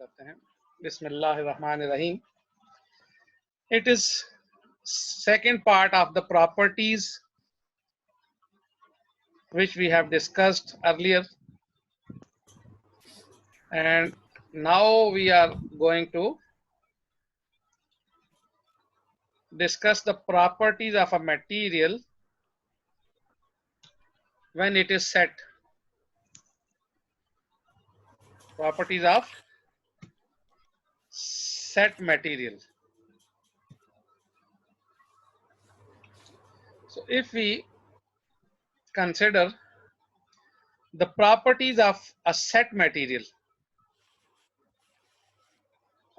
करते हैं। बिस्मिल्लाहिर्रहमानिर्रहीम। It is second part of the properties which we have discussed earlier, and now we are going to discuss the properties of a material when it is set. Properties of set material. So if we consider the properties of a set material,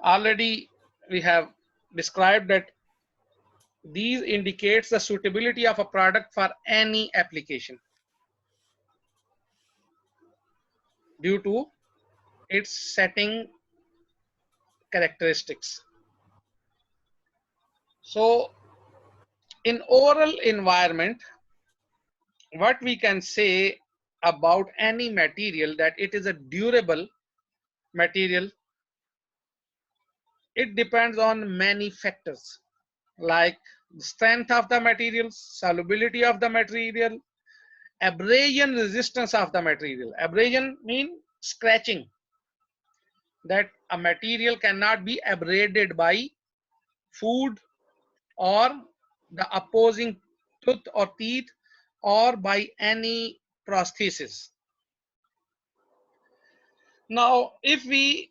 already we have described that these indicates the suitability of a product for any application due to its setting characteristics. So in oral environment, what we can say about any material that it is a durable material, it depends on many factors like the strength of the material, solubility of the material, abrasion resistance of the material. Abrasion means scratching, that a material cannot be abraded by food or the opposing tooth or teeth or by any prosthesis. Now, if we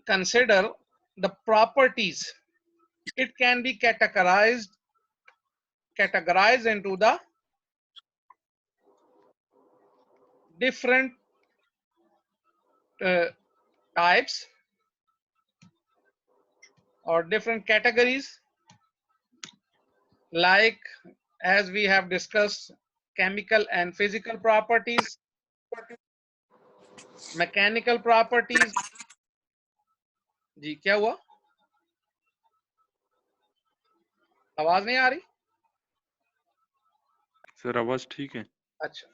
consider the properties, it can be categorized into the different types or different categories, like as we have discussed, chemical and physical properties, mechanical properties. जी क्या हुआ? आवाज नहीं आ रही? Sir आवाज ठीक है। अच्छा,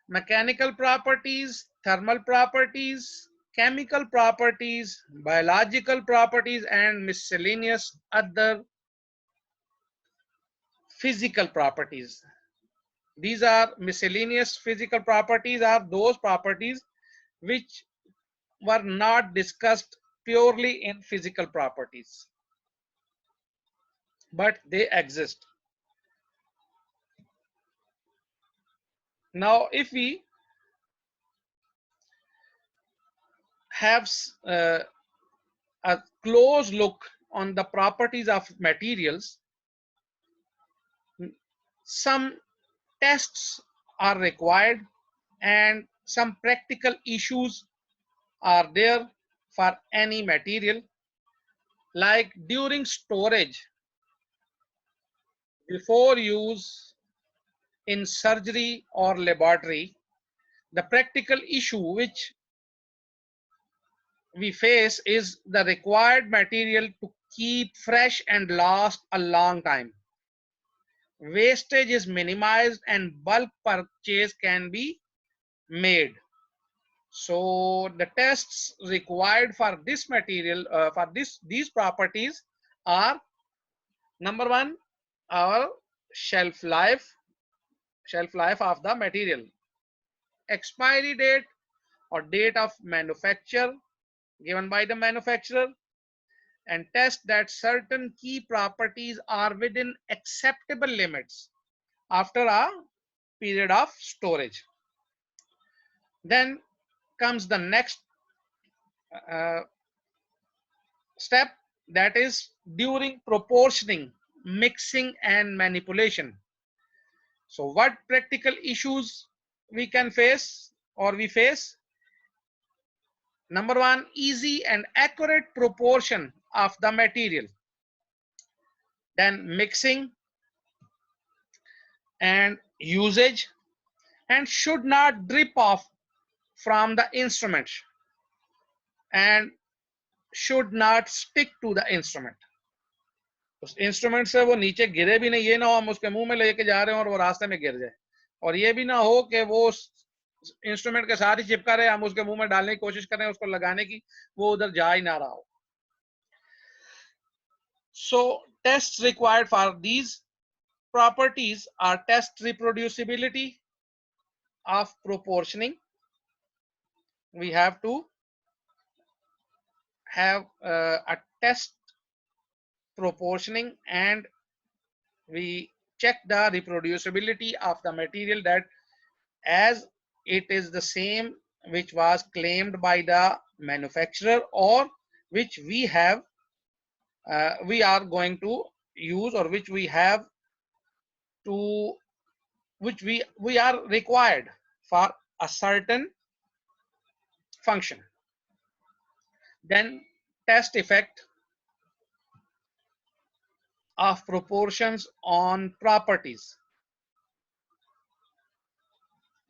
mechanical properties, thermal properties, chemical properties, biological properties, and miscellaneous other physical properties. These are miscellaneous physical properties are those properties which were not discussed purely in physical properties, but they exist. Now, if we have a close look on the properties of materials, some tests are required and some practical issues are there for any material, like during storage, before use in surgery or laboratory. The practical issue which we face is the required material to keep fresh and last a long time. Wastage is minimized and bulk purchase can be made. So the tests required for this material, for these properties are: number one, our shelf life of the material, expiry date or date of manufacture given by the manufacturer, and test that certain key properties are within acceptable limits after a period of storage. Then comes the next step, that is during proportioning, mixing and manipulation. So what practical issues we can face or we face? Number one, easy and accurate proportion of the material. Then mixing and usage, and should not drip off from the instrument and should not stick to the instrument. उस instrument से वो नीचे गिरे भी नहीं, ये ना हो हम उसके मुंह में लेके जा रहे हैं और वो रास्ते में गिर जाए, और ये भी ना हो कि वो इंस्ट्रूमेंट के साथ ही चिपका रहे, हम उसके मुंह में डालने की कोशिश कर रहे हैं, उसको लगाने की, वो उधर जा ही ना रहा हो. So tests required for these properties are test reproducibility of proportioning. We have to have a test proportioning, and we check the reproducibility of the material, that as it is the same which was claimed by the manufacturer, or which we have we are going to use, or which we have to, which we are required for a certain function. Then test effect of proportions on properties.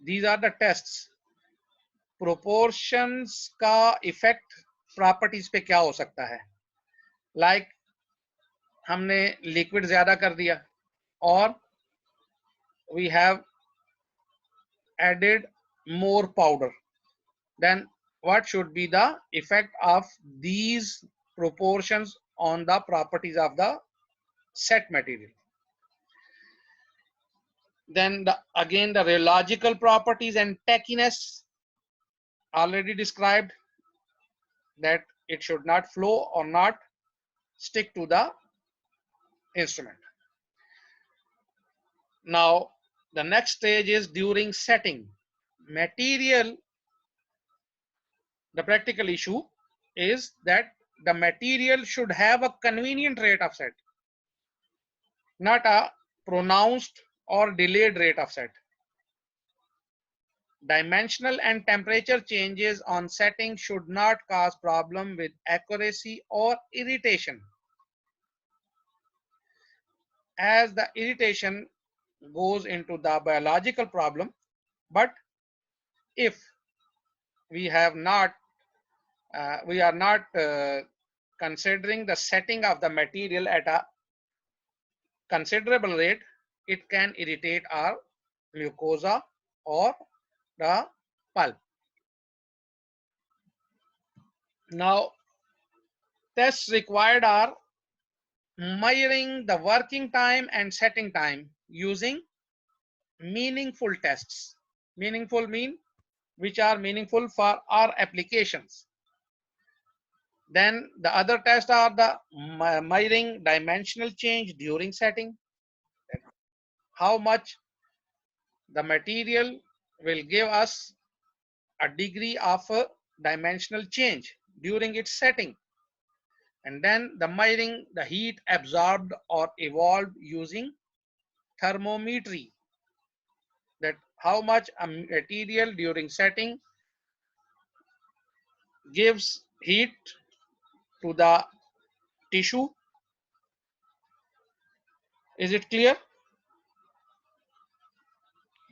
These are the tests. Proportions का effect properties पे क्या हो सकता है? Like हमने liquid ज्यादा कर दिया, और we have added more powder. Then what should be the effect of these proportions on the properties of the set material? Then again the rheological properties and tackiness, already described, that it should not flow or not stick to the instrument. Now the next stage is during setting. Material, the practical issue is that the material should have a convenient rate of set, not a pronounced or delayed rate of set. Dimensional and temperature changes on setting should not cause problem with accuracy or irritation, as the irritation goes into the biological problem. But if we have not we are not considering the setting of the material at a considerable rate, it can irritate our mucosa or the pulp. Now tests required are measuring the working time and setting time using meaningful tests. Meaningful mean which are meaningful for our applications. Then the other tests are the measuring dimensional change during setting, how much the material will give us a degree of a dimensional change during its setting. And then the measuring the heat absorbed or evolved using thermometry, that how much a material during setting gives heat to the tissue. Is it clear?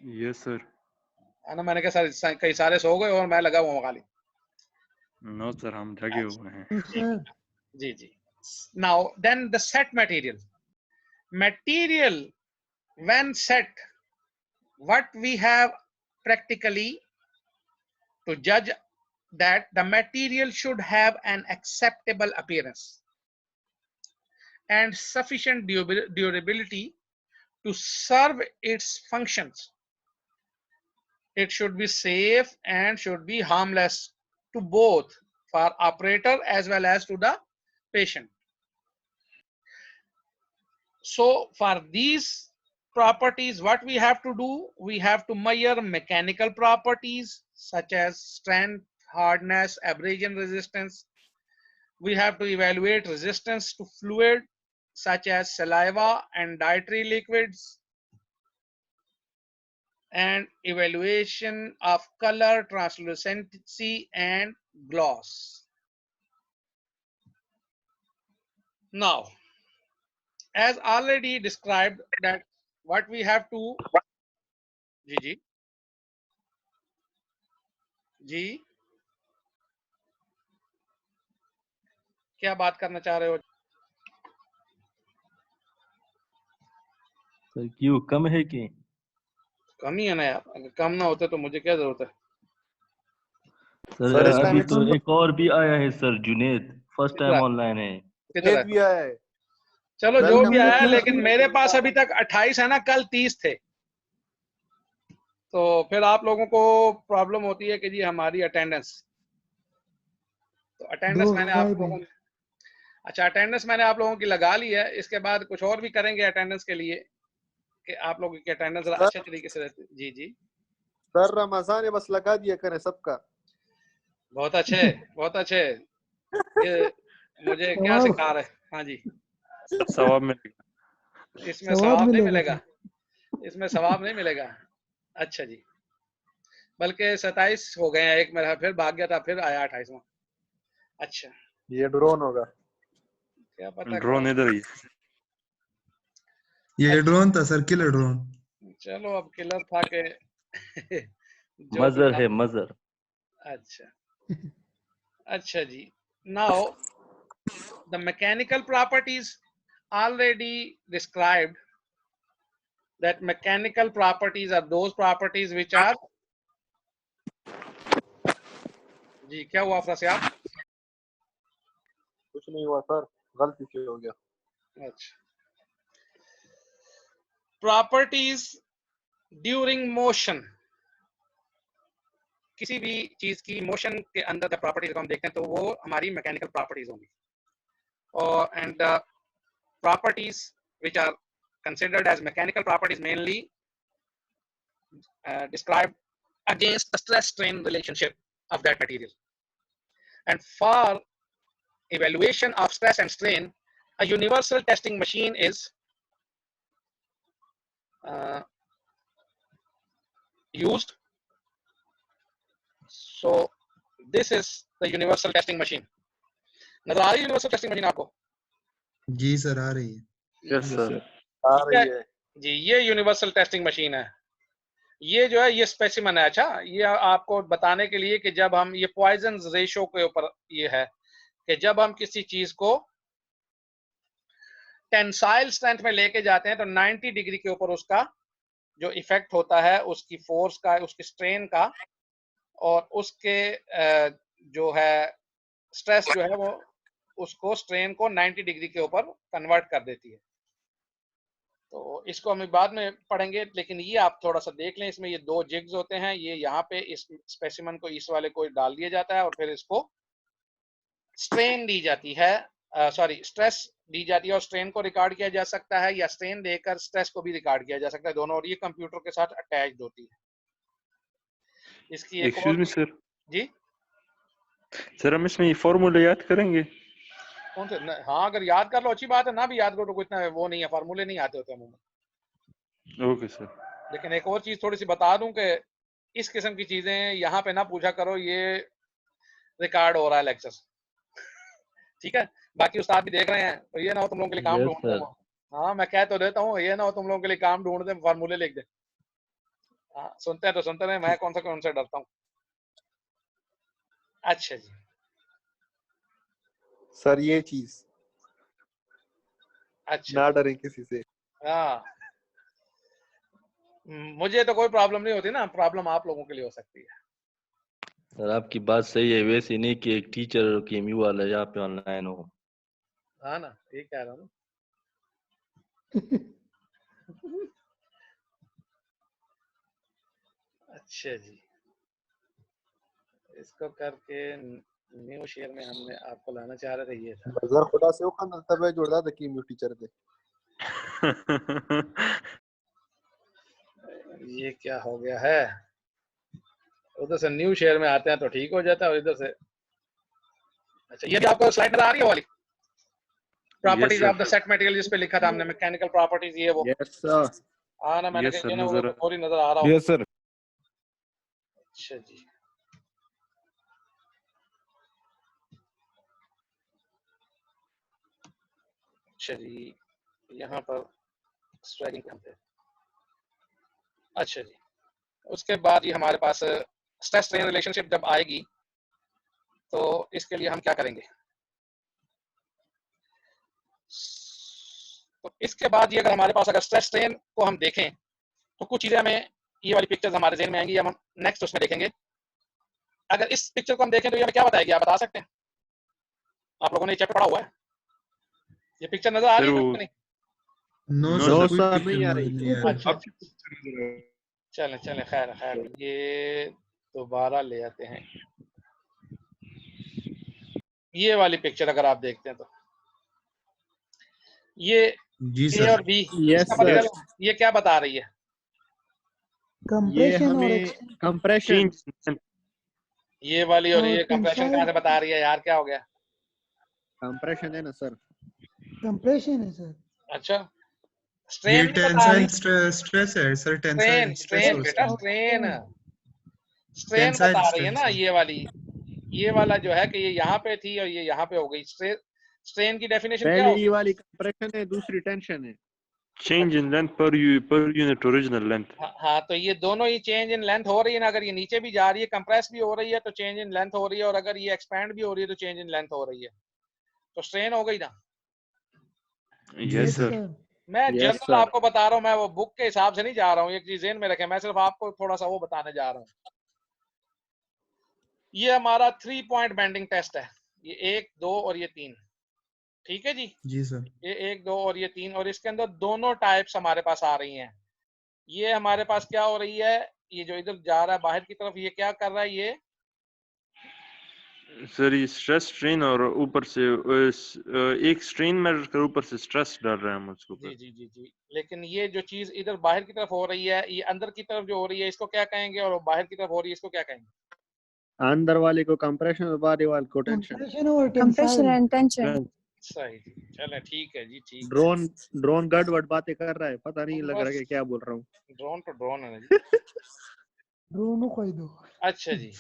Yes, sir. है ना, मैंने कहा sir कई सारे सो गए और मैं लगा हुआ खाली. No, sir, हम जगे हुए हैं. जी जी. Now then the set material. Material when set, what we have practically to judge that the material should have an acceptable appearance and sufficient durability to serve its functions. It should be safe and should be harmless to both for operator as well as to the patient. So for these properties, what we have to do, we have to measure mechanical properties such as strength, hardness, abrasion resistance. We have to evaluate resistance to fluid such as saliva and dietary liquids, and evaluation of color, translucency, and gloss. Now, as already described, that what we have to जी क्या बात करना चाह रहे हो? Sir क्यों कम है कि कम ही है ना यार, अगर कम ना होते तो मुझे क्या जरूरत है। सर सर इसका अभी तो मैक्सिमम एक और भी आया है सर, जुनेद फर्स्ट कितना टाइम ऑनलाइन है। कितना है? भी आया है। चलो जो भी वेलकम आया, सर। लेकिन मेरे पास अभी तक 28 है ना, कल 30 थे। तो फिर आप लोगों को प्रॉब्लम होती है कि जी हमारी अटेंडेंस, तो अटेंडेंस मैंने आप लोगों अच्छा अटेंडेंस मैंने आप लोगों की लगा ली है। इसके बाद कुछ और भी करेंगे अटेंडेंस के लिए कि आप लोगों की अटेंडेंस अच्छे तरीके से रहती। जी जी सर रमजान है, बस लगा दिया करें सबका। बहुत अच्छे बहुत अच्छे। ये मुझे क्या सिखा रहे? हाँ जी, सर सवाब मिलेगा। इसमें सवाब नहीं मिलेगा, इसमें सवाब नहीं मिलेगा। अच्छा जी, बल्कि 27 हो गए हैं, एक मेरा फिर भाग गया था, फिर आया 28वां। अच्छा, ये ड्रोन होगा। क्या पता ड्रोन कौन। इधर ही। ये ड्रोन था सर, किलर ड्रोन। चलो अब किलर था के जो भी मजर था। है मजर। अच्छा अच्छा जी, now the mechanical properties already described, that mechanical properties are those properties which are जी क्या हुआ अफरा से आप? कुछ नहीं हुआ सर, गलती से हो गया। अच्छा, प्रॉपर्टीज ड्यूरिंग मोशन, किसी भी चीज की मोशन के अंदर जब प्रॉपर्टीज को हम देखते हैं तो वो हमारी मैकेनिकल प्रॉपर्टीज होंगी। और and properties which are considered as mechanical properties mainly described against the stress strain relationship of that material. And for evaluation of stress and strain, a universal testing machine is used. So this is the universal testing machine. नजर आ रही है universal testing machine आपको? जी sir आ रही है। Yes sir. आ रही है जी, ये universal testing machine है। ये जो है ये स्पेसिमन है। अच्छा, ये आपको बताने के लिए कि जब हम ये पॉइजन रेशो के ऊपर ये है कि जब हम किसी चीज को टेंसाइल स्ट्रेंथ में लेके जाते हैं तो 90 डिग्री के ऊपर उसका जो इफेक्ट होता है, उसकी फोर्स का, उसकी स्ट्रेन का, और उसके जो है स्ट्रेस जो है वो उसको स्ट्रेन को 90 डिग्री के ऊपर कन्वर्ट कर देती है। तो इसको हम बाद में पढ़ेंगे, लेकिन ये आप थोड़ा सा देख लें। इसमें ये दो जिग्स होते हैं, ये यहाँ पे इस स्पेसिमन को इस वाले को डाल दिया जाता है और फिर इसको स्ट्रेन दी जाती है, सॉरी स्ट्रेस दी जाती है, और स्ट्रेन को रिकॉर्ड किया जा सकता है या स्ट्रेन देकर स्ट्रेस को भी रिकॉर्ड किया जा सकता है, दोनों। और ये कंप्यूटर के साथ अटैच्ड होती है। इसकी एक एक्सक्यूज और मी सर। जी सर हम इसमें ये फॉर्मूले याद करेंगे? कौन से? हाँ, अगर याद कर लो अच्छी बात है, ना भी याद करो तो कोई इतना वो नहीं है, फार्मूले नहीं आते होते अमूमन। Okay sir. लेकिन एक और चीज थोड़ी सी बता दूं कि इस किस्म की चीजें यहाँ पे ना पूछा करो, ये रिकॉर्ड हो रहा है लेक्चर। ठीक है, बाकी उस्ताद भी देख रहे हैं, तो ये ना हो तुम लोगों के लिए काम यस ढूंढ सर। दे। हाँ, मैं कह तो देता हूँ, ये ना हो तुम लोगों के लिए काम ढूंढ दे, फार्मूले लिख दे। हाँ, सुनते हैं तो सुनते रहे, मैं कौन सा डरता हूँ। अच्छा जी, सर ये चीज अच्छा, ना डरे किसी से। हाँ, मुझे तो कोई प्रॉब्लम नहीं होती ना, प्रॉब्लम आप लोगों के लिए हो सकती है। सर आपकी बात सही है, वैसे नहीं कि एक टीचर की म्यू वाला यहाँ पे ऑनलाइन हो। हाँ ना, ठीक कह रहा हूँ। अच्छा जी, इसको करके न्यू शेयर में हमने आपको लाना चाह रहे थे, ये था। नजर खुदा से ओखा तबे जुड़दा था कीमियो टीचर दे। ये क्या हो गया है? उधर से न्यू शेयर में आते हैं तो ठीक हो जाता है, और इधर से अच्छा, ये भी आपको स्लाइड नजर आ रही है वाली properties of the set material, जिस पे लिखा था हमने मैकेनिकल प्रॉपर्टीज, ये वो। Yes sir. हाँ ना, मैंने यस सर कहा नजर। तो थोड़ी नजर आ रहा हो। Yes sir. अच्छा जी, अच्छा जी, यहाँ पर स्ट्राइकिंग करते हैं। अच्छा जी, उसके बाद ये हमारे पास स्ट्रेस स्ट्रेन रिलेशनशिप जब आएगी तो इसके लिए हम क्या करेंगे? तो इसके बाद ये अगर हमारे पास अगर स्ट्रेस स्ट्रेन को हम देखें तो कुछ चीजें हमें ये वाली पिक्चर्स हमारे ज़हन में आएंगी, हम नेक्स्ट उसमें देखेंगे। अगर इस पिक्चर को हम देखें तो ये हमें क्या बताएगी, आप बता सकते हैं? आप लोगों ने ये चैप्टर पढ़ा हुआ है, ये पिक्चर नजर आ रही सर है वो ना? नहीं, नो नो सर, सर, कोई सर, पिक्चर नहीं आ नजर रही। नहीं आ रही। अच्छा चलें चलें, खैर खैर, ये दोबारा ले आते हैं। ये वाली पिक्चर अगर आप देखते हैं तो ये जी ए सर। और बी, यस इसका सर, मतलब ये क्या बता रही है? ये कंप्रेशन और हमें कंप्रेशन, चेंज ये वाली और और ये कंप्रेशन कहाँ से बता रही है यार, क्या हो गया? कंप्रेशन है ना सर। कंप्रेशन है सर। अच्छा, ये स्ट्रेन नहीं बता रही, टेंसाइल स्ट्रेस है sir, tensile strain stress strain हो बेटा, उसमें। स्ट्रेन स्ट्रेन टेंसाइल बता रही है स्ट्रेस ना। है। ये वाली, ये वाला जो है कि ये यहाँ पे थी और ये यहाँ पे हो गई। स्ट्रेन की डेफिनेशन क्या पहली होगी? वाली कंप्रेशन है, दूसरी टेंशन है। change in length per unit original length. हाँ, तो ये दोनों ही चेंज इन लेंथ हो रही है ना। अगर ये नीचे भी जा रही है, कंप्रेस भी हो रही है तो चेंज इन लेंथ हो रही है, और अगर ये एक्सपैंड भी हो रही है तो चेंज इन लेंथ हो रही है, तो स्ट्रेन हो गई ना। Yes sir. मैं Yes, जनरल sir. आपको बता रहा हूँ, मैं वो बुक के हिसाब से नहीं जा रहा हूँ। एक चीज ज़हन में रखें, मैं सिर्फ आपको थोड़ा सा वो बताने जा रहा हूँ। ये हमारा 3 पॉइंट बेंडिंग टेस्ट है, ये 1 2 और ये 3, ठीक है जी। जी सर। ये 1 2 और ये 3, और इसके अंदर दोनों टाइप्स हमारे पास आ रही हैं। ये हमारे पास क्या हो रही है, ये जो इधर जा रहा है बाहर की तरफ, ये क्या कर रहा है, ये सर ये स्ट्रेस स्ट्रेन और ऊपर से एक स्ट्रेन मेजर कर ऊपर से स्ट्रेस डाल रहे हैं हम उसके जी ऊपर। जी जी जी। लेकिन ये जो चीज इधर बाहर की तरफ हो रही है, ये अंदर की तरफ जो हो रही है, इसको क्या कहेंगे? और बाहर की तरफ हो रही है, इसको क्या कहेंगे? अंदर वाले को कंप्रेशन और बाहर वाले को टेंशन। कंप्रेशन और compression टेंसाइल। and tension. सही जी, चले ठीक है जी, ठीक है। ड्रोन गड़बड़ बातें कर रहा है, पता नहीं लग रहा है कि क्या बोल रहा हूँ। ड्रोन तो ड्रोन है ना जी। दोनों कोई दो। अच्छा जी,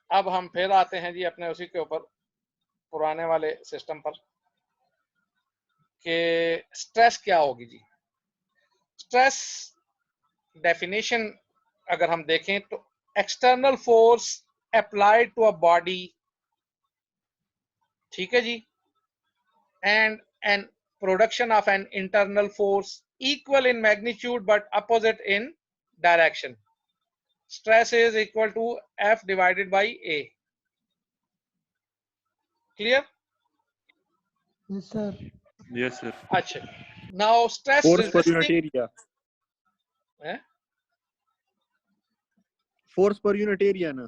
अब हम फिर आते हैं जी अपने उसी के ऊपर, पुराने वाले सिस्टम पर, कि स्ट्रेस क्या होगी जी। स्ट्रेस डेफिनेशन अगर हम देखें तो external force applied to a body, ठीक है जी, and an production of an internal force equal in magnitude but opposite in direction. Stress is equal to F divided by A. Clear? Yes sir. Yes sir. अच्छा, now stress force पर unit resisting area, है, force पर unit area ना।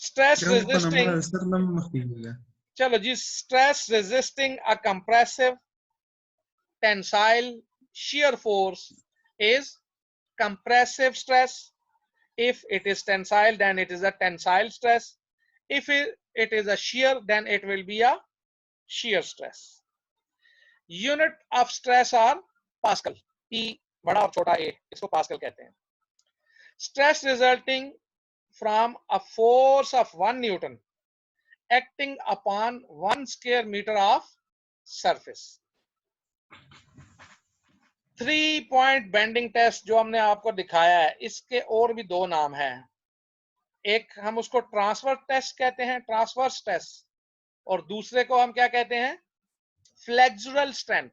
Stress क्या ऊपर resisting, number sir number मखफी चलो जी, stress resisting a compressive tensile shear force is compressive stress. If it is tensile, then it is a tensile stress. If it is a shear, then it will be a shear stress. Unit of stress are Pascal. P बड़ा और छोटा a, इसको pascal कहते हैं। Stress resulting from a force of 1 Newton acting upon 1 square meter of surface. 3 point bending test जो हमने आपको दिखाया है, इसके और भी दो नाम हैं। एक हम उसको ट्रांसफर टेस्ट कहते हैं, ट्रांसवर्स टेस्ट, और दूसरे को हम क्या कहते हैं, flexural strength,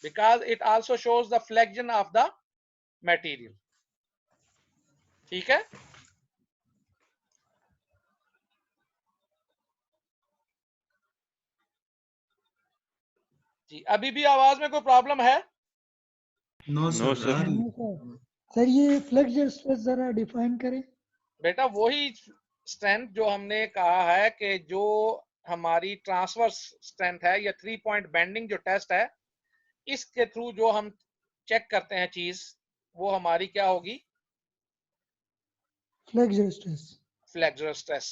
because it also shows the flexion of the material. ठीक है, जी। अभी भी आवाज में कोई प्रॉब्लम है? No No sir sir. आ रही है। नहीं सर। सर ये फ्लेक्सर स्ट्रेस जरा डिफाइन करें। बेटा वही स्ट्रेंथ जो हमने कहा है कि जो हमारी ट्रांसवर्स स्ट्रेंथ है, या 3 पॉइंट बेंडिंग जो टेस्ट है, इसके थ्रू जो हम चेक करते हैं चीज, वो हमारी क्या होगी, फ्लेक्सर स्ट्रेस। फ्लेक्सुरल स्ट्रेस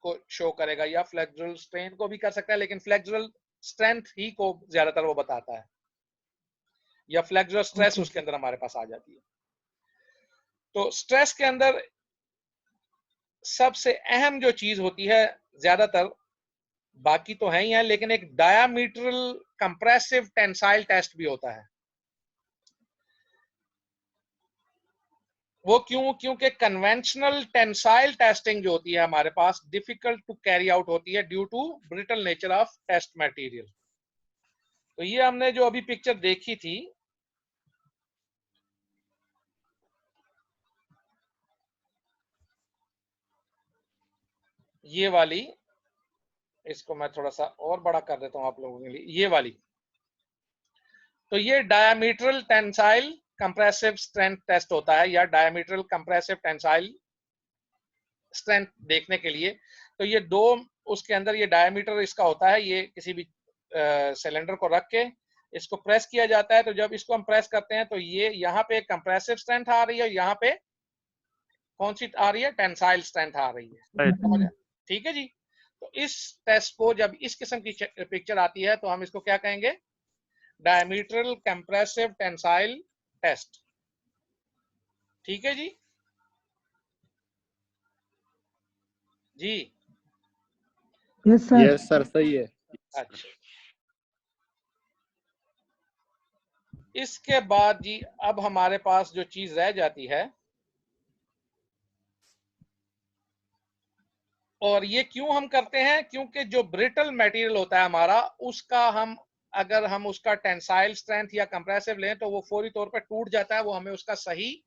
को शो करेगा, या फ्लेक्सुरल स्ट्रेन को भी कर सकता है, लेकिन फ्लेक्सुरल स्ट्रेंथ ही को ज्यादातर वो बताता है, या फ्लेक्सुरल स्ट्रेस Okay. उसके अंदर हमारे पास आ जाती है। तो स्ट्रेस के अंदर सबसे अहम जो चीज होती है, ज्यादातर बाकी तो है ही है, लेकिन एक डायामीट्रल कंप्रेसिव टेंसाइल टेस्ट भी होता है। वो क्यों? क्योंकि कन्वेंशनल टेंसाइल टेस्टिंग जो होती है हमारे पास डिफिकल्ट टू कैरी आउट होती है due to brittle nature of test material. तो ये हमने जो अभी पिक्चर देखी थी, ये वाली, इसको मैं थोड़ा सा और बड़ा कर देता हूं आप लोगों के लिए, ये वाली। तो ये डायमीट्रल टेंसाइल कंप्रेसिव स्ट्रेंथ टेस्ट होता है, या डायमीट्रल कंप्रेसिव टेंसाइल स्ट्रेंथ देखने के लिए। तो ये दो, उसके अंदर ये डायमीटर इसका होता है, ये किसी भी सिलेंडर को रख के इसको प्रेस किया जाता है। तो जब इसको हम प्रेस करते हैं तो ये यहाँ पे कंप्रेसिव स्ट्रेंथ आ रही है, यहाँ पे कौन सी आ रही है? टेंसाइल स्ट्रेंथ आ रही है। समझ? ठीक है जी। तो इस टेस्ट को जब इस किस्म की पिक्चर आती है तो हम इसको क्या कहेंगे? डायमीट्रल कंप्रेसिव टेंसाइल टेस्ट। ठीक है जी। जी यस सर। यस सर, सही है। अच्छा, इसके बाद जी अब हमारे पास जो चीज रह जाती है, और ये क्यों हम करते हैं? क्योंकि जो ब्रिटल मटेरियल होता है हमारा, उसका हम अगर हम उसका टेंसाइल स्ट्रेंथ या कंप्रेसिव लें तो वो फौरी तौर पर टूट जाता है, वो हमें उसका सही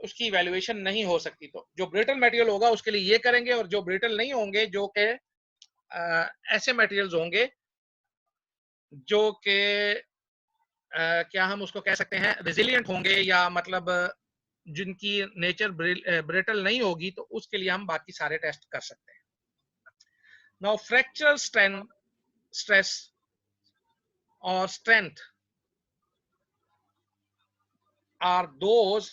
उसकी इवैल्यूएशन नहीं हो सकती। तो जो ब्रिटल मटेरियल होगा उसके लिए ये करेंगे, और जो ब्रिटल नहीं होंगे, जो कि ऐसे मटेरियल्स होंगे जो कि क्या हम उसको कह सकते हैं रेजिलिएंट होंगे, या मतलब जिनकी नेचर ब्रिटल नहीं होगी, तो उसके लिए हम बाकी सारे टेस्ट कर सकते हैं। Now fracture stress or strength are those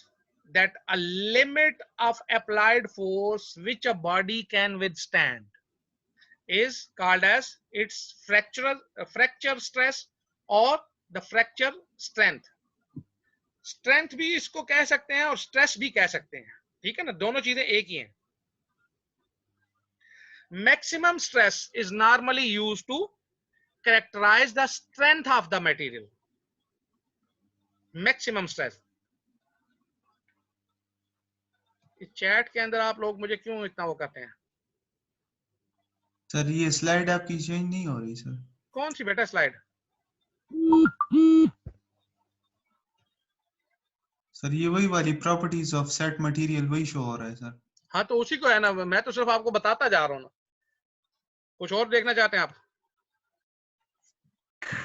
that a limit of applied force which a body can withstand is called as its fracture stress or the fracture strength. Strength भी इसको कह सकते हैं और स्ट्रेस भी कह सकते हैं, ठीक है ना, दोनों चीजें एक ही हैं। Maximum stress is normally used to characterize the strength of the material. Maximum stress. इस चैट के अंदर आप लोग मुझे क्यों इतना वो करते हैं? सर ये स्लाइड आपकी चेंज नहीं हो रही सर। कौन सी बेटा स्लाइड? सर ये वही वाली प्रॉपर्टीज ऑफ सेट मटेरियल वही शो हो रहा है सर। हाँ तो उसी को है ना, मैं तो सिर्फ आपको बताता जा रहा हूँ ना, कुछ और देखना चाहते हैं आप?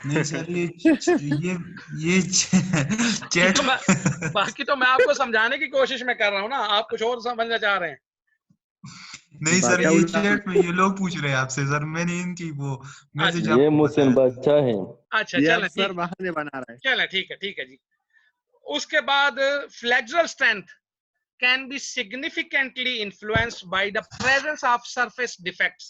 नहीं सर ये चैट बाकी तो मैं आपको समझाने की कोशिश में कर रहा हूँ ना, आप कुछ और समझना चाह रहे हैं। नहीं सर ये चैट में ये लोग पूछ रहे हैं आपसे सर, मैंने इनकी वो मैसेज ये मुहसिन बच्चा है। अच्छा ये चलें, सर बहाने बना रहा है। चलें, ठीक है जी। उसके बाद flexural strength can be significantly influenced by the presence of surface defects,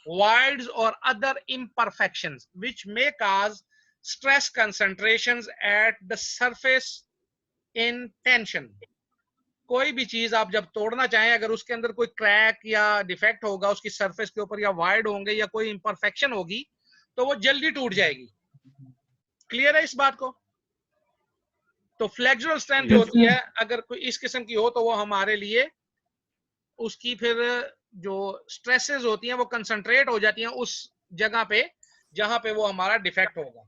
voids or other imperfections which may cause stress concentrations at the surface in tension. कोई भी चीज आप जब तोड़ना चाहें, अगर उसके अंदर कोई क्रैक या डिफेक्ट होगा उसकी सरफेस के ऊपर, या वाइड होंगे, या कोई इम्परफेक्शन होगी, तो वो जल्दी टूट जाएगी। क्लियर है इस बात को? तो फ्लेक्सुरल स्ट्रेंथ जो होती है, अगर कोई इस किस्म की हो, तो वो हमारे लिए उसकी फिर जो स्ट्रेसेस होती हैं वो कंसंट्रेट हो जाती हैं उस जगह पे जहां पे वो हमारा डिफेक्ट होगा,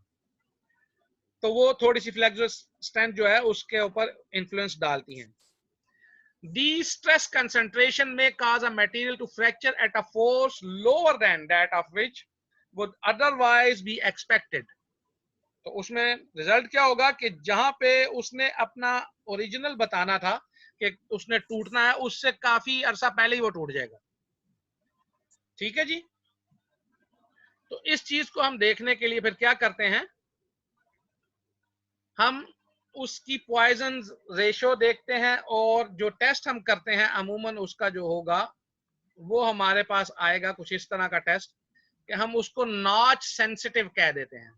तो वो थोड़ी सी फ्लेक्सुरल स्ट्रेंथ जो है उसके ऊपर इन्फ्लुएंस डालती हैं। दी स्ट्रेस कंसंट्रेशन में cause a material to fracture at a force lower than that of which would otherwise be expected. तो उसमें रिजल्ट क्या होगा कि जहां पे उसने अपना ओरिजिनल बताना था कि उसने टूटना है, उससे काफी अरसा पहले ही वो टूट जाएगा। ठीक है जी। तो इस चीज को हम देखने के लिए फिर क्या करते हैं, हम उसकी पॉइजन रेशो देखते हैं, और जो टेस्ट हम करते हैं अमूमन उसका जो होगा वो हमारे पास आएगा कुछ इस तरह का टेस्ट कि हम उसको नॉच सेंसिटिव कह देते हैं।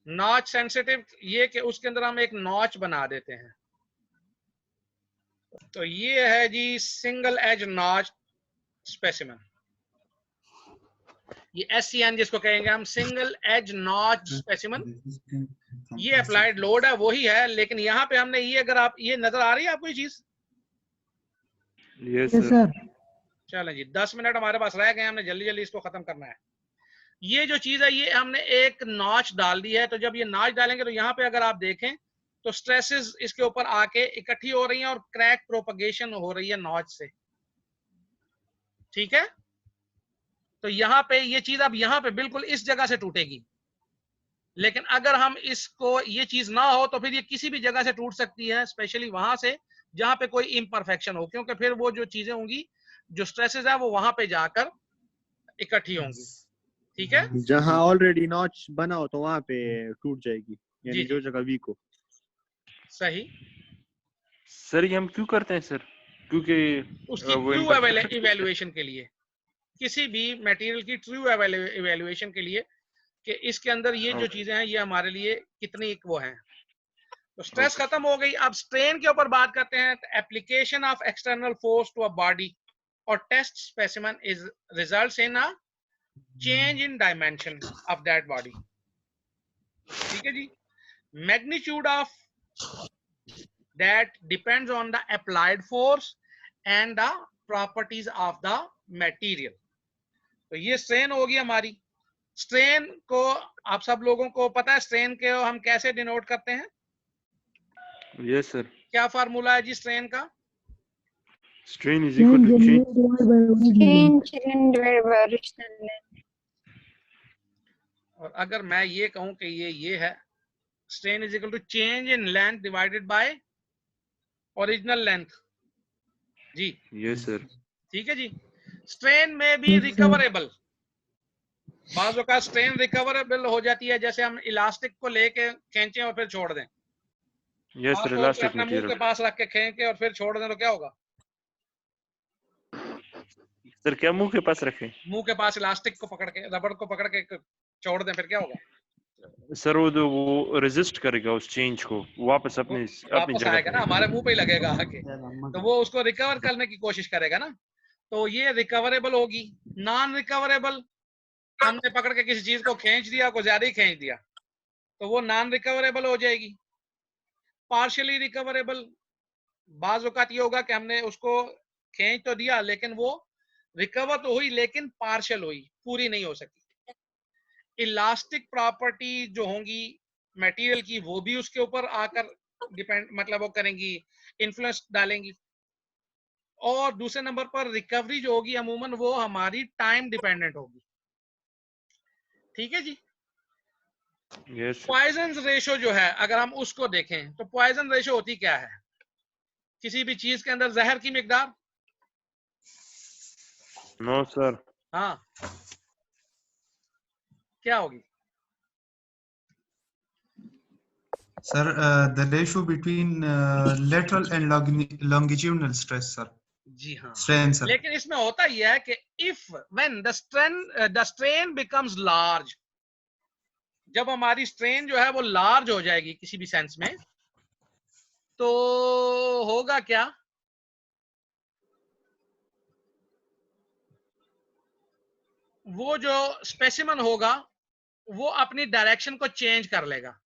नॉच सेंसिटिव ये कि उसके अंदर हम एक नॉच बना देते हैं। तो ये है जी सिंगल एज नॉच स्पेसिमेन। ये SCN जिसको कहेंगे हम, सिंगल एज नॉच स्पेसिमन, ये अप्लाइड लोड है वही है, लेकिन यहाँ पे हमने ये, अगर आप ये नजर आ रही है आपको ये चीज? Yes yes sir. सर। चलें जी, 10 मिनट हमारे पास रह गए, हमने जल्दी जल्दी इसको खत्म करना है। ये जो चीज है ये हमने एक नॉच डाल दी है, तो जब ये नॉच डालेंगे तो यहाँ पे अगर आप देखें तो स्ट्रेसेस इसके ऊपर आके इकट्ठी हो रही हैं और क्रैक प्रोपगेशन हो रही है नॉच से, ठीक है। तो यहाँ पे ये चीज अब यहाँ पे बिल्कुल इस जगह से टूटेगी, लेकिन अगर हम इसको, ये चीज ना हो तो फिर ये किसी भी जगह से टूट सकती है, स्पेशली वहां से जहां पे कोई इम्परफेक्शन हो, क्योंकि फिर वो जो चीजें होंगी, जो स्ट्रेसेस है वो वहां पे जाकर इकट्ठी होंगी, ठीक है। जहाँ ऑलरेडी नॉच बना हो तो वहाँ पे टूट जाएगी, यानी जी जो जगह वीक हो। सही। सर ये हम क्यों करते हैं सर? क्योंकि उसकी वो ट्रू imperfect- इवेल्युएशन के लिए, किसी भी मटेरियल की ट्रू इवेल्युएशन के लिए, कि इसके अंदर ये जो चीजें हैं ये हमारे लिए कितनी वो हैं। तो स्ट्रेस खत्म हो गई, अब स्ट्रेन के ऊपर बात करते हैं। Application of external force to a body और test specimen is results in a change in dimension of that body, ठीक है जी। Magnitude of that depends on the applied force and the properties of the material. तो ये strain होगी हमारी। Strain को आप सब लोगों को पता है, स्ट्रेन के हम कैसे डिनोट करते हैं? Yes sir. क्या फार्मूला है जी स्ट्रेन का? Strain is equal to change. Change divided by original length. और अगर मैं ये कहूं कि ये है, strain is equal to change in length divided by original length जी। Yes sir. ठीक है जी। स्ट्रेन में भी रिकवरेबल, बाज़ों का स्ट्रेन रिकवरेबल हो जाती है, जैसे हम इलास्टिक को लेके खींचें और फिर छोड़ दें। Yes sir. खासतौर पे इलास्टिक अपना मुंह के मटेरियल। पास रख के खींच के और फिर छोड़ दें तो क्या होगा? सर क्या मुंह के पास रखें? मुंह के पास इलास्टिक को पकड़ के, रबड़ को पकड़ के छोड़ दें, फिर क्या होगा? सर वो रेजिस्ट करेगा उस चेंज को, वापस अपनी वापस जगह आएगा ना, हमारे मुंह पे ही लगेगा आके, तो वो उसको रिकवर करने की कोशिश करेगा ना। तो ये रिकवरेबल होगी। नॉन रिकवरेबल, हमने पकड़ के किसी चीज को खींच दिया, को ज्यादा ही खींच दिया, तो वो नॉन रिकवरेबल हो जाएगी। पार्शियली रिकवरेबल, बाज औकात ये होगा कि हमने उसको खींच तो दिया लेकिन वो रिकवर तो हुई लेकिन पार्शियल हुई, पूरी नहीं हो सकी। इलास्टिक प्रॉपर्टी जो होंगी मटेरियल की, वो भी उसके ऊपर आकर डिपेंड, मतलब वो करेंगी, इन्फ्लुएंस डालेंगी। और दूसरे नंबर पर रिकवरी जो होगी अमूमन वो हमारी टाइम डिपेंडेंट होगी। ठीक है जी। यस। पॉइजन रेशो जो है, अगर हम उसको देखें तो पॉइजन रेशो होती क्या है? किसी भी चीज के अंदर जहर की मिकदार। No sir. हाँ, क्या होगी? Sir, the ratio between lateral and longitudinal stress, sir. जी हाँ, Strain, sir. लेकिन इसमें होता यह है कि if when the strain becomes large, जब हमारी स्ट्रेन जो है वो लार्ज हो जाएगी किसी भी सेंस में, तो होगा क्या? वो जो स्पेसिमन होगा वो अपनी डायरेक्शन को चेंज कर लेगा।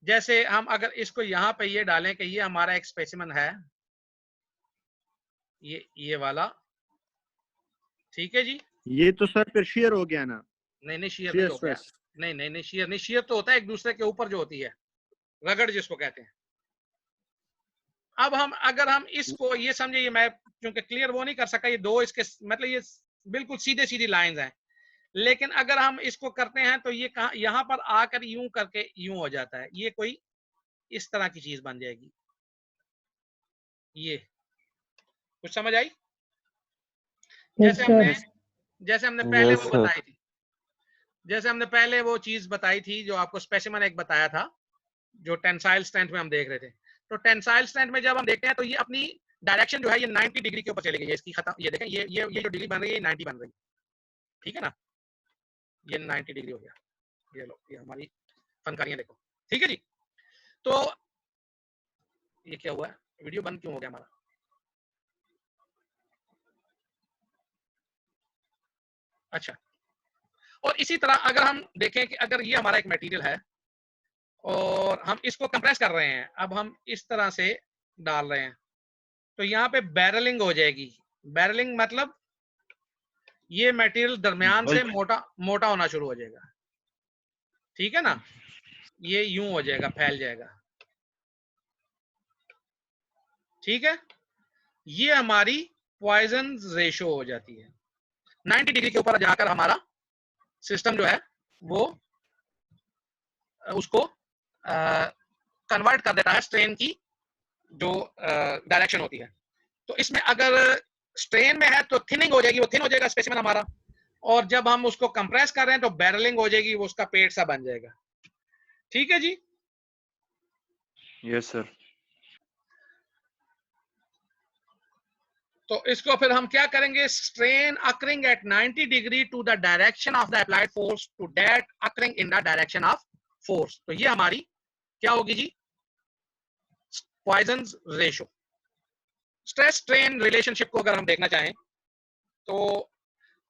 जैसे हम अगर इसको यहां पे ये डालें कि ये हमारा एक स्पेसिमन है, ये वाला, ठीक है जी। ये तो सर फिर शेयर हो गया ना? नहीं नहीं, शेयर शेयर नहीं हो गया। स्ट्रेस। नहीं नहीं नहीं, शेयर नहीं, शेयर तो होता है एक दूसरे के ऊपर जो होती है, रगड़ जिसको कहते हैं। अब हम अगर हम इसको ये समझे, ये मैं क्योंकि क्लियर वो नहीं कर सका, ये दो इसके मतलब ये बिल्कुल सीधे सीधी लाइंस हैं, लेकिन अगर हम इसको करते हैं तो ये कहां, यहां पर आकर यूं करके यूं हो जाता है, ये कोई इस तरह की चीज बन जाएगी। ये कुछ समझ आई? यस जैसे हमने पहले Yes, वो sir. बताई थी, जैसे हमने पहले वो चीज बताई थी जो आपको स्पेसिमन एक बताया था, जो टेंसाइल स्ट्रेंथ में हम देख रहे थे। तो टेंसाइल स्ट्रेंथ में जब हम देखते हैं तो ये अपनी डायरेक्शन जो है ये 90 डिग्री के ऊपर चली गई है इसकी, खत्म। ये देखें, ये जो डिग्री बन रही है 90 बन रही है, ठीक है ना, ये 90 डिग्री हो गया। ये लो, ये हमारी फनकारियां देखो, ठीक है जी। तो ये क्या हुआ, वीडियो बंद क्यों हो गया हमारा? अच्छा, और इसी तरह अगर हम देखें कि अगर ये हमारा एक मटेरियल है और हम इसको कंप्रेस कर रहे हैं, अब हम इस तरह से डाल रहे हैं, तो यहाँ पे बैरलिंग हो जाएगी। बैरलिंग मतलब ये मटेरियल दरमियान से मोटा मोटा होना शुरू हो जाएगा, ठीक है ना, ये यूं हो जाएगा, फैल जाएगा, ठीक है। ये हमारी पॉइजन रेशो हो जाती है। 90 डिग्री के ऊपर जाकर हमारा सिस्टम जो है वो उसको कन्वर्ट कर देता है स्ट्रेन की जो डायरेक्शन होती है। तो इसमें अगर स्ट्रेन में है तो थिनिंग हो जाएगी, वो थिन हो जाएगा स्पेसिमेन हमारा, और जब हम उसको कंप्रेस कर रहे हैं तो बैरलिंग हो जाएगी, वो उसका पेट सा बन जाएगा, ठीक है जी। Yes sir. तो इसको फिर हम क्या करेंगे, strain occurring at 90 degree to the direction of the applied force to that occurring in the direction of force. तो ये हमारी क्या होगी जी, Poisson ratio. Stress strain relationship को अगर हम देखना चाहें तो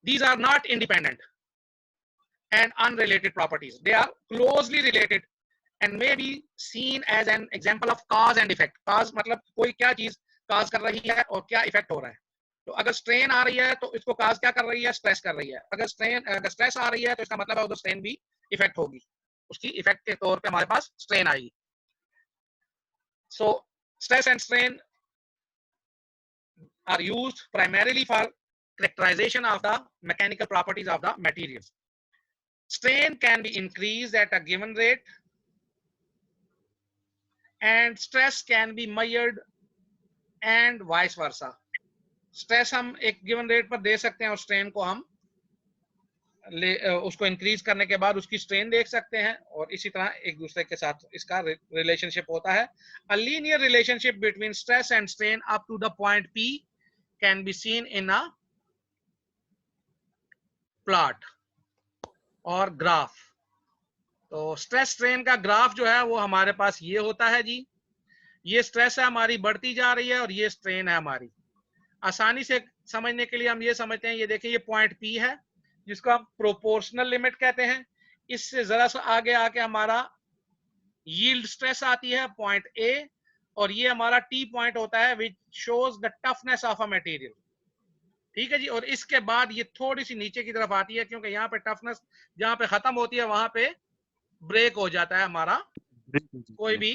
these are not independent and unrelated properties, they are closely related and may be seen as an example of cause and effect। cause मतलब कोई क्या चीज cause कर रही है और क्या इफेक्ट हो रहा है। तो अगर स्ट्रेन आ रही है तो इसको cause क्या कर रही है, स्ट्रेस कर रही है। अगर स्ट्रेस आ रही है तो इसका मतलब है उधर स्ट्रेन भी इफेक्ट होगी, उसकी इफेक्ट के तौर पे हमारे पास स्ट्रेन आएगी। So stress and strain are used primarily for characterization of the mechanical properties of the materials. Strain can be increased at a given rate and stress can be measured and vice versa. Stress हम एक given rate पर दे सकते हैं और strain को हम उसको increase करने के बाद उसकी स्ट्रेन देख सकते हैं, और इसी तरह एक दूसरे के साथ इसका रिलेशनशिप होता है। A linear relationship between stress and strain up to the point P can be seen in a plot और ग्राफ। तो स्ट्रेस स्ट्रेन का ग्राफ जो है वो हमारे पास ये होता है जी, ये स्ट्रेस है हमारी बढ़ती जा रही है और ये स्ट्रेन है हमारी। आसानी से समझने के लिए हम ये समझते हैं, ये देखिए ये पॉइंट P है जिसको हम प्रोपोर्शनल लिमिट कहते हैं। इससे जरा सा आगे आके हमारा यील्ड स्ट्रेस आती है पॉइंट A, और ये हमारा T पॉइंट होता है which shows the toughness of a material, ठीक है जी। और इसके बाद ये थोड़ी सी नीचे की तरफ आती है क्योंकि यहाँ पे टफनेस जहाँ पे खत्म होती है वहां पे ब्रेक हो जाता है हमारा कोई भी